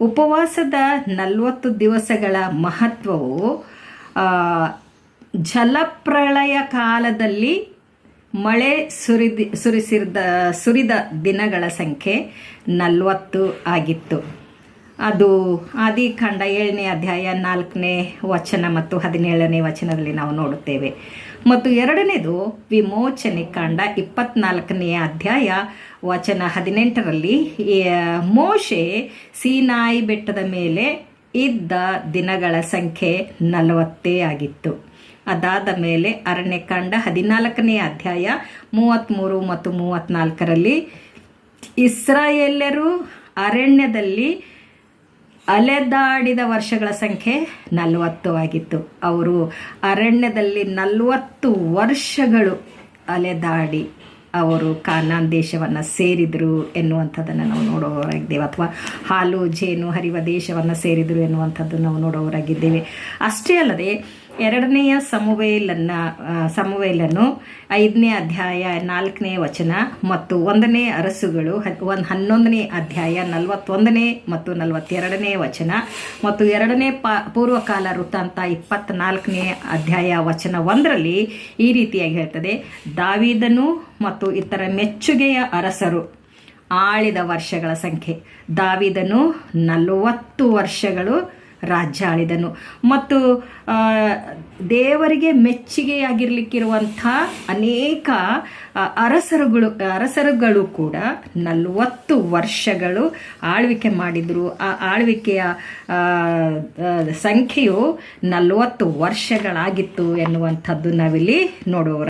ಉಪವಾಸದ 40 ದಿವಸಗಳ ಮಹತ್ವವು ಜಲಪ್ರಳಯ ಕಾಲದಲ್ಲಿ ಮಳೆ ಸುರಿದ ದಿನಗಳ ಸಂಖ್ಯೆ 40 ಆಗಿತ್ತು. ಅದು ಆದಿಕಾಂಡ 7ನೇ ಅಧ್ಯಾಯ 4ನೇ ವಚನ ಮತ್ತು 17ನೇ ವಚನದಲ್ಲಿ ನಾವು ನೋಡುತ್ತೇವೆ. ಮತ್ತು ಎರಡನೇದು ವಿಮೋಚನೆ ಕಾಂಡ 24ನೇ ಅಧ್ಯಾಯ ವಚನ 18ರಲ್ಲಿ ಮೋಶೆ ಸೀನಾಯಿ ಬೆಟ್ಟದ ಮೇಲೆ ಇದ್ದ ದಿನಗಳ ಸಂಖ್ಯೆ 40 ಆಗಿತ್ತು. ಅದಾದ ಮೇಲೆ ಅರಣ್ಯಕಾಂಡ 14ನೇ ಅಧ್ಯಾಯ 33 ಮತ್ತು 34ರಲ್ಲಿ ಇಸ್ರಾಯೇಲ್ಯರು ಅರಣ್ಯದಲ್ಲಿ ಅಲೆದಾಡಿದ ವರ್ಷಗಳ ಸಂಖ್ಯೆ 40 ಆಗಿತ್ತು. ಅವರು ಅರಣ್ಯದಲ್ಲಿ 40 ವರ್ಷಗಳು ಅಲೆದಾಡಿ ಅವರು ಕಾನಾನ್ ದೇಶವನ್ನು ಸೇರಿದರು ಎನ್ನುವಂಥದ್ದನ್ನು ನಾವು ನೋಡೋರಾಗಿದ್ದೇವೆ, ಅಥವಾ ಹಾಲು ಜೇನು ಹರಿವ ದೇಶವನ್ನು ಸೇರಿದರು ಎನ್ನುವಂಥದ್ದು ನಾವು ನೋಡೋರಾಗಿದ್ದೇವೆ. ಅಷ್ಟೇ ಅಲ್ಲದೆ ಎರಡನೆಯ ಸಮುವೇಲನ್ನು 5ನೇ ಅಧ್ಯಾಯ 4ನೇ ವಚನ ಮತ್ತು 1ನೇ ಅರಸುಗಳು 11ನೇ ಅಧ್ಯಾಯ 41ನೇ ಮತ್ತು 42ನೇ ವಚನ ಮತ್ತು 2ನೇ ಪೂರ್ವಕಾಲ ವೃತ್ತಾಂತ 24ನೇ ಅಧ್ಯಾಯ ವಚನ 1ರಲ್ಲಿ ಈ ರೀತಿಯಾಗಿ ಹೇಳ್ತದೆ, ದಾವೀದನು ಮತ್ತು ಇತರ ಮೆಚ್ಚುಗೆಯ ಅರಸರು ಆಳಿದ ವರ್ಷಗಳ ಸಂಖ್ಯೆ. ದಾವೀದನು 40 ವರ್ಷಗಳು ರಾಜ್ಯ ಆಳಿದನು. ಮತ್ತು ದೇವರಿಗೆ ಮೆಚ್ಚುಗೆಯಾಗಿರ್ಲಿಕ್ಕಿರುವಂಥ ಅನೇಕ ಅರಸರುಗಳು ಕೂಡ 40 ವರ್ಷಗಳು ಆಳ್ವಿಕೆ ಮಾಡಿದರು. ಆ ಆಳ್ವಿಕೆಯ ಸಂಖ್ಯೆಯು 40 ವರ್ಷಗಳಾಗಿತ್ತು ಎನ್ನುವಂಥದ್ದು ನಾವಿಲ್ಲಿ ನೋಡುವ